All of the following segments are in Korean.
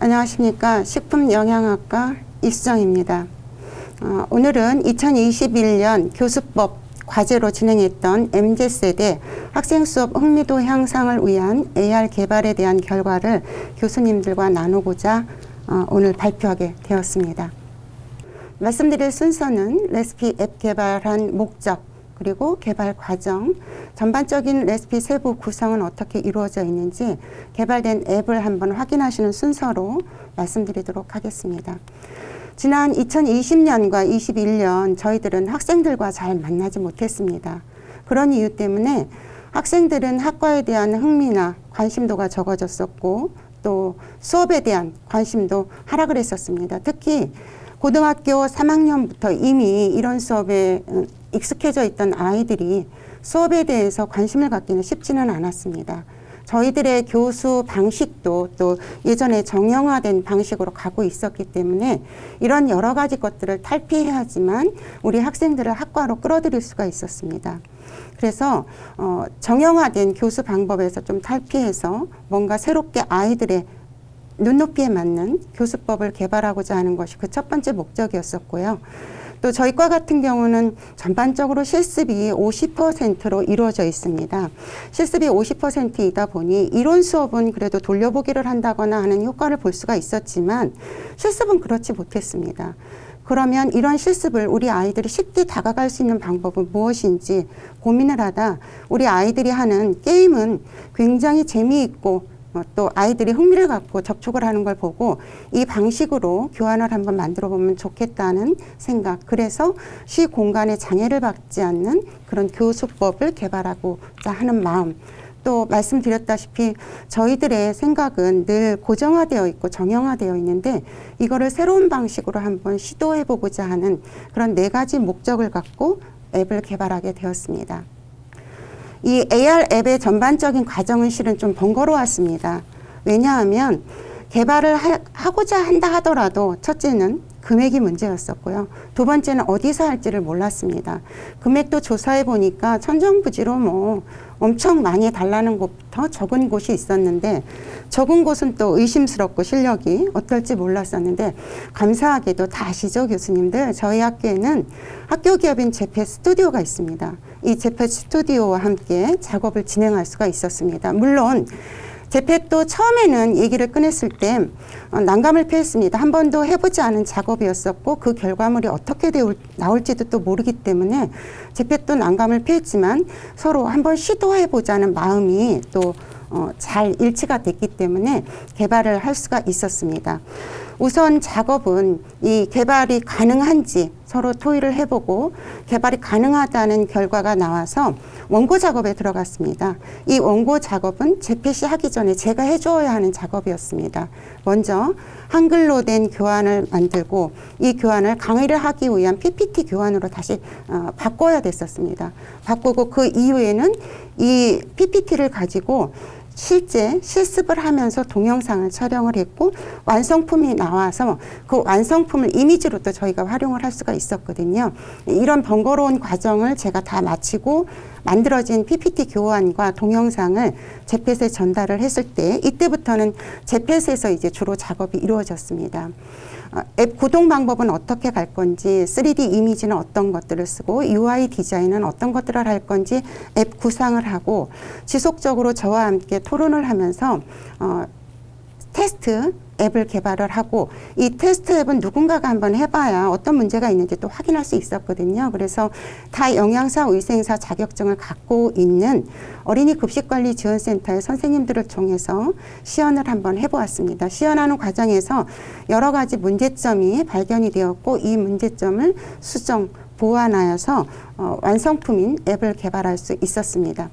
안녕하십니까. 식품영양학과 이수정입니다. 오늘은 2021년 교수법 과제로 진행했던 MZ세대 학생 수업 흥미도 향상을 위한 AR 개발에 대한 결과를 교수님들과 나누고자 오늘 발표하게 되었습니다. 말씀드릴 순서는 레시피 앱 개발한 목적, 그리고 개발 과정, 전반적인 레시피 세부 구성은 어떻게 이루어져 있는지 개발된 앱을 한번 확인하시는 순서로 말씀드리도록 하겠습니다. 지난 2020년과 21년 저희들은 학생들과 잘 만나지 못했습니다. 그런 이유 때문에 학생들은 학과에 대한 흥미나 관심도가 적어졌었고 또 수업에 대한 관심도 하락을 했었습니다. 특히 고등학교 3학년부터 이미 이런 수업에 익숙해져 있던 아이들이 수업에 대해서 관심을 갖기는 쉽지는 않았습니다. 저희들의 교수 방식도 또 예전에 정형화된 방식으로 가고 있었기 때문에 이런 여러 가지 것들을 탈피해야지만 우리 학생들을 학과로 끌어들일 수가 있었습니다. 그래서 정형화된 교수 방법에서 좀 탈피해서 뭔가 새롭게 아이들의 눈높이에 맞는 교수법을 개발하고자 하는 것이 그 첫 번째 목적이었었고요. 또 저희 과 같은 경우는 전반적으로 실습이 50%로 이루어져 있습니다. 실습이 50%이다 보니 이론 수업은 그래도 돌려보기를 한다거나 하는 효과를 볼 수가 있었지만 실습은 그렇지 못했습니다. 그러면 이런 실습을 우리 아이들이 쉽게 다가갈 수 있는 방법은 무엇인지 고민을 하다 우리 아이들이 하는 게임은 굉장히 재미있고 또 아이들이 흥미를 갖고 접촉을 하는 걸 보고 이 방식으로 교환을 한번 만들어 보면 좋겠다는 생각, 그래서 시 공간에 장애를 받지 않는 그런 교수법을 개발하고자 하는 마음, 또 말씀드렸다시피 저희들의 생각은 늘 고정화되어 있고 정형화되어 있는데 이거를 새로운 방식으로 한번 시도해 보고자 하는 그런 4가지 목적을 갖고 앱을 개발하게 되었습니다. 이 AR 앱의 전반적인 과정은 실은 좀 번거로웠습니다. 왜냐하면 개발을 하고자 한다 하더라도 첫째는 금액이 문제였었고요. 두 번째는 어디서 할지를 몰랐습니다. 금액도 조사해 보니까 천정부지로 엄청 많이 달라는 곳부터 적은 곳이 있었는데 적은 곳은 또 의심스럽고 실력이 어떨지 몰랐었는데 감사하게도 다 아시죠, 교수님들? 저희 학교에는 학교 기업인 제페 스튜디오가 있습니다. 이 제페 스튜디오와 함께 작업을 진행할 수가 있었습니다. 물론 제페도 처음에는 얘기를 꺼냈을 때 난감을 표했습니다. 한 번도 해보지 않은 작업이었었고 그 결과물이 어떻게 나올지도 또 모르기 때문에 제페도 난감을 표했지만 서로 한번 시도해보자는 마음이 또 잘 일치가 됐기 때문에 개발을 할 수가 있었습니다. 우선 작업은 이 개발이 가능한지 서로 토의를 해보고 개발이 가능하다는 결과가 나와서 원고 작업에 들어갔습니다. 이 원고 작업은 제펫이 하기 전에 제가 해줘야 하는 작업이었습니다. 먼저 한글로 된 교환을 만들고 이 교환을 강의를 하기 위한 PPT 교환으로 다시 바꿔야 됐었습니다. 바꾸고 그 이후에는 이 PPT를 가지고 실제 실습을 하면서 동영상을 촬영을 했고 완성품이 나와서 그 완성품을 이미지로 또 저희가 활용을 할 수가 있었거든요. 이런 번거로운 과정을 제가 다 마치고 만들어진 PPT 교환과 동영상을 제펫에 전달을 했을 때 이때부터는 제펫에서 이제 주로 작업이 이루어졌습니다. 앱 구동 방법은 어떻게 갈 건지, 3D 이미지는 어떤 것들을 쓰고 UI 디자인은 어떤 것들을 할 건지 앱 구상을 하고 지속적으로 저와 함께 토론을 하면서 테스트 앱을 개발을 하고 이 테스트 앱은 누군가가 한번 해봐야 어떤 문제가 있는지 또 확인할 수 있었거든요. 그래서 다 영양사, 위생사 자격증을 갖고 있는 어린이 급식관리지원센터의 선생님들을 통해서 시연을 한번 해보았습니다. 시연하는 과정에서 여러 가지 문제점이 발견이 되었고 이 문제점을 수정, 보완하여서 완성품인 앱을 개발할 수 있었습니다.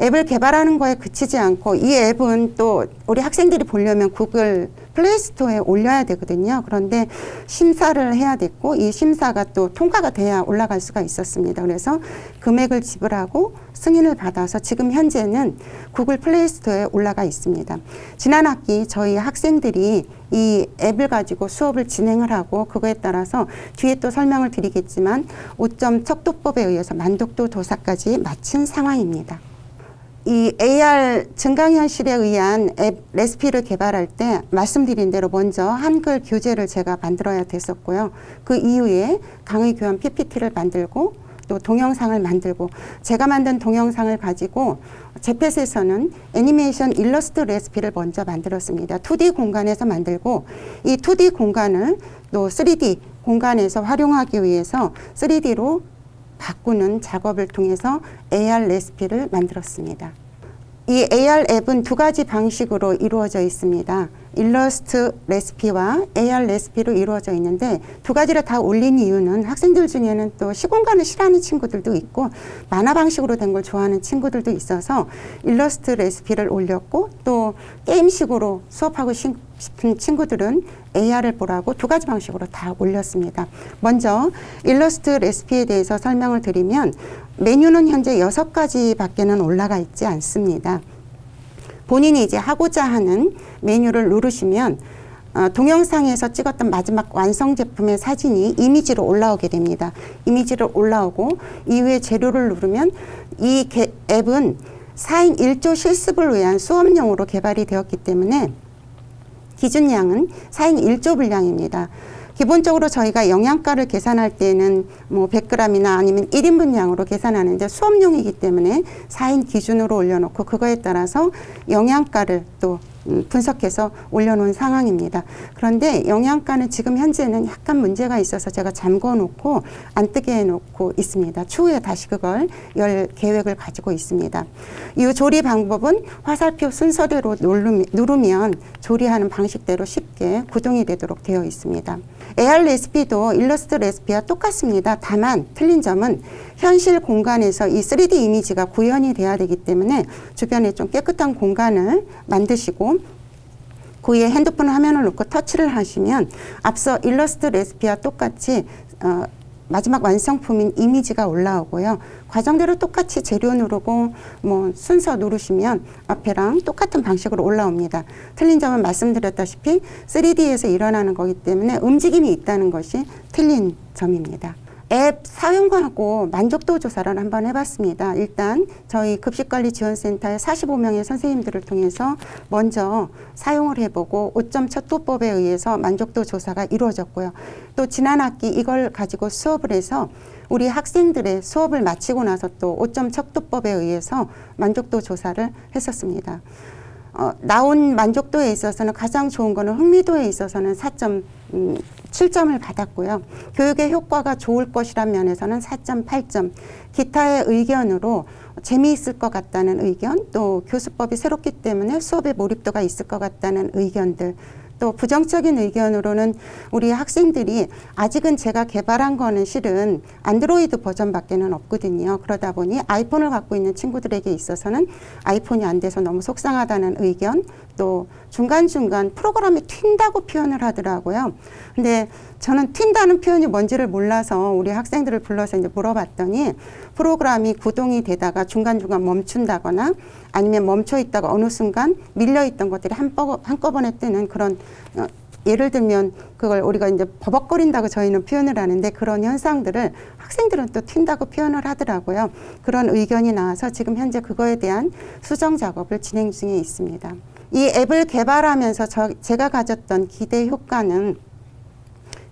앱을 개발하는 거에 그치지 않고 이 앱은 또 우리 학생들이 보려면 구글 플레이스토어에 올려야 되거든요. 그런데 심사를 해야 됐고 이 심사가 또 통과가 돼야 올라갈 수가 있었습니다. 그래서 금액을 지불하고 승인을 받아서 지금 현재는 구글 플레이스토어에 올라가 있습니다. 지난 학기 저희 학생들이 이 앱을 가지고 수업을 진행을 하고 그거에 따라서 뒤에 또 설명을 드리겠지만 5점 척도법에 의해서 만독도 도사까지 마친 상황입니다. 이 AR 증강현실에 의한 앱 레시피를 개발할 때 말씀드린 대로 먼저 한글 교재를 제가 만들어야 됐었고요. 그 이후에 강의 교환 PPT를 만들고 또 동영상을 만들고 제가 만든 동영상을 가지고 제펫에서는 애니메이션 일러스트 레시피를 먼저 만들었습니다. 2D 공간에서 만들고 이 2D 공간을 또 3D 공간에서 활용하기 위해서 3D로 바꾸는 작업을 통해서 AR 레시피를 만들었습니다. 이 AR 앱은 두 가지 방식으로 이루어져 있습니다. 일러스트 레시피와 AR 레시피로 이루어져 있는데 두 가지를 다 올린 이유는 학생들 중에는 또 시공간을 싫어하는 친구들도 있고 만화 방식으로 된 걸 좋아하는 친구들도 있어서 일러스트 레시피를 올렸고 또 게임식으로 수업하고 싶은 친구들은 AR을 보라고 두 가지 방식으로 다 올렸습니다. 먼저 일러스트 레시피에 대해서 설명을 드리면 메뉴는 현재 6가지밖에는 올라가 있지 않습니다. 본인이 이제 하고자 하는 메뉴를 누르시면 동영상에서 찍었던 마지막 완성 제품의 사진이 이미지로 올라오게 됩니다. 이미지로 올라오고 이후에 재료를 누르면 이 앱은 4인 1조 실습을 위한 수업용으로 개발이 되었기 때문에 기준량은 4인 1조 분량입니다. 기본적으로 저희가 영양가를 계산할 때는 뭐 100g이나 아니면 1인분량으로 계산하는데 수업용이기 때문에 4인 기준으로 올려놓고 그거에 따라서 영양가를 또 분석해서 올려놓은 상황입니다. 그런데 영양가는 지금 현재는 약간 문제가 있어서 제가 잠궈놓고 안 뜨게 해놓고 있습니다. 추후에 다시 그걸 열 계획을 가지고 있습니다. 이 조리 방법은 화살표 순서대로 누르면 조리하는 방식대로 쉽게 구동이 되도록 되어 있습니다. AR 레시피도 일러스트 레시피와 똑같습니다. 다만 틀린 점은 현실 공간에서 이 3D 이미지가 구현이 돼야 되기 때문에 주변에 좀 깨끗한 공간을 만드시고 그 위에 핸드폰 화면을 놓고 터치를 하시면 앞서 일러스트 레시피와 똑같이 마지막 완성품인 이미지가 올라오고요. 과정대로 똑같이 재료 누르고 뭐 순서 누르시면 앞에랑 똑같은 방식으로 올라옵니다. 틀린 점은 말씀드렸다시피 3D에서 일어나는 거기 때문에 움직임이 있다는 것이 틀린 점입니다. 앱 사용하고 만족도 조사를 한번 해봤습니다. 일단 저희 급식관리지원센터의 45명의 선생님들을 통해서 먼저 사용을 해보고 5점 척도법에 의해서 만족도 조사가 이루어졌고요. 또 지난 학기 이걸 가지고 수업을 해서 우리 학생들의 수업을 마치고 나서 또 5점 척도법에 의해서 만족도 조사를 했었습니다. 나온 만족도에 있어서는 가장 좋은 거는 흥미도에 있어서는 4.7점을 받았고요. 교육의 효과가 좋을 것이란 면에서는 4.8점, 기타의 의견으로 재미있을 것 같다는 의견, 또 교수법이 새롭기 때문에 수업에 몰입도가 있을 것 같다는 의견들, 또 부정적인 의견으로는 우리 학생들이 아직은 제가 개발한 거는 실은 안드로이드 버전밖에는 없거든요. 그러다 보니 아이폰을 갖고 있는 친구들에게 있어서는 아이폰이 안 돼서 너무 속상하다는 의견, 또 중간중간 프로그램이 튄다고 표현을 하더라고요. 근데 저는 튄다는 표현이 뭔지를 몰라서 우리 학생들을 불러서 이제 물어봤더니 프로그램이 구동이 되다가 중간중간 멈춘다거나 아니면 멈춰 있다가 어느 순간 밀려 있던 것들이 한꺼번에 뜨는 그런 예를 들면 그걸 우리가 이제 버벅거린다고 저희는 표현을 하는데 그런 현상들을 학생들은 또 튄다고 표현을 하더라고요. 그런 의견이 나와서 지금 현재 그거에 대한 수정 작업을 진행 중에 있습니다. 이 앱을 개발하면서 제가 가졌던 기대 효과는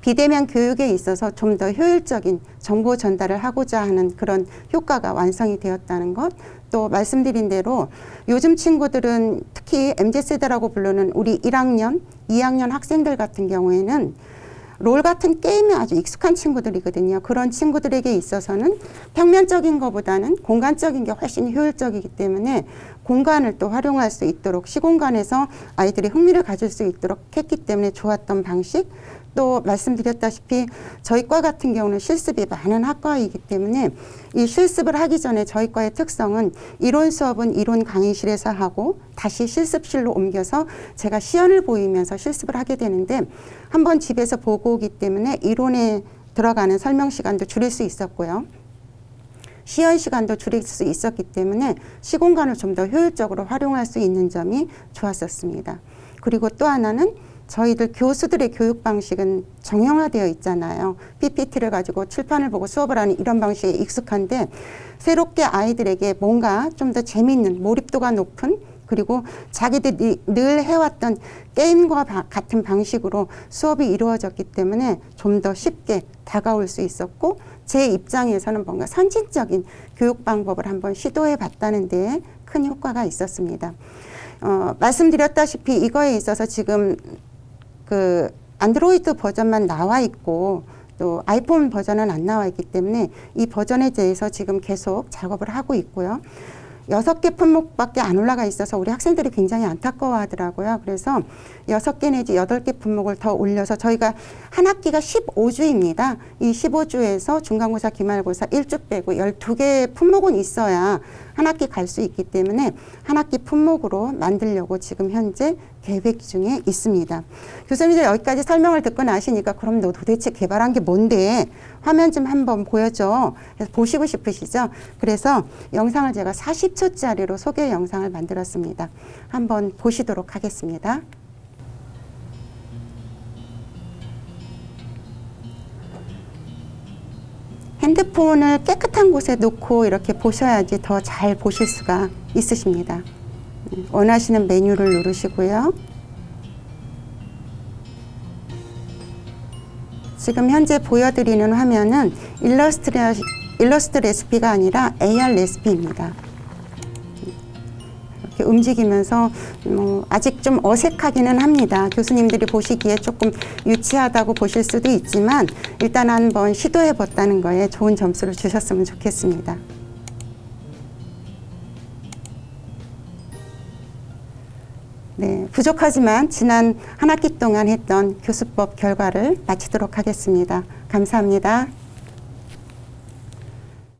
비대면 교육에 있어서 좀 더 효율적인 정보 전달을 하고자 하는 그런 효과가 완성이 되었다는 것, 또 말씀드린 대로 요즘 친구들은 특히 MZ세대라고 부르는 우리 1학년, 2학년 학생들 같은 경우에는 롤 같은 게임에 아주 익숙한 친구들이거든요. 그런 친구들에게 있어서는 평면적인 것보다는 공간적인 게 훨씬 효율적이기 때문에 공간을 또 활용할 수 있도록 시공간에서 아이들이 흥미를 가질 수 있도록 했기 때문에 좋았던 방식, 또 말씀드렸다시피 저희 과 같은 경우는 실습이 많은 학과이기 때문에 이 실습을 하기 전에 저희 과의 특성은 이론 수업은 이론 강의실에서 하고 다시 실습실로 옮겨서 제가 시연을 보이면서 실습을 하게 되는데 한번 집에서 보고 오기 때문에 이론에 들어가는 설명 시간도 줄일 수 있었고요. 시연 시간도 줄일 수 있었기 때문에 시공간을 좀 더 효율적으로 활용할 수 있는 점이 좋았었습니다. 그리고 또 하나는 저희들 교수들의 교육 방식은 정형화되어 있잖아요. PPT를 가지고 칠판을 보고 수업을 하는 이런 방식에 익숙한데 새롭게 아이들에게 뭔가 좀 더 재미있는 몰입도가 높은 그리고 자기들이 늘 해왔던 게임과 같은 방식으로 수업이 이루어졌기 때문에 좀 더 쉽게 다가올 수 있었고 제 입장에서는 뭔가 선진적인 교육 방법을 한번 시도해 봤다는 데 큰 효과가 있었습니다. 말씀드렸다시피 이거에 있어서 지금 그 안드로이드 버전만 나와 있고 또 아이폰 버전은 안 나와 있기 때문에 이 버전에 대해서 지금 계속 작업을 하고 있고요. 6개 품목밖에 안 올라가 있어서 우리 학생들이 굉장히 안타까워 하더라고요. 그래서 6개 내지 8개 품목을 더 올려서 저희가 한 학기가 15주입니다. 이 15주에서 중간고사, 기말고사 1주 빼고 12개의 품목은 있어야 한 학기 갈 수 있기 때문에 한 학기 품목으로 만들려고 지금 현재 계획 중에 있습니다. 교수님들 여기까지 설명을 듣고 나시니까 그럼 너 도대체 개발한 게 뭔데? 화면 좀 한번 보여줘. 그래서 보시고 싶으시죠? 그래서 영상을 제가 40초짜리로 소개 영상을 만들었습니다. 한번 보시도록 하겠습니다. 핸드폰을 깨끗한 곳에 놓고 이렇게 보셔야지 더 잘 보실 수가 있으십니다. 원하시는 메뉴를 누르시고요. 지금 현재 보여드리는 화면은 일러스트 레시피가 아니라 AR 레시피입니다. 이렇게 움직이면서 아직 좀 어색하기는 합니다. 교수님들이 보시기에 조금 유치하다고 보실 수도 있지만 일단 한번 시도해 봤다는 거에 좋은 점수를 주셨으면 좋겠습니다. 네, 부족하지만 지난 한 학기 동안 했던 교수법 결과를 마치도록 하겠습니다. 감사합니다.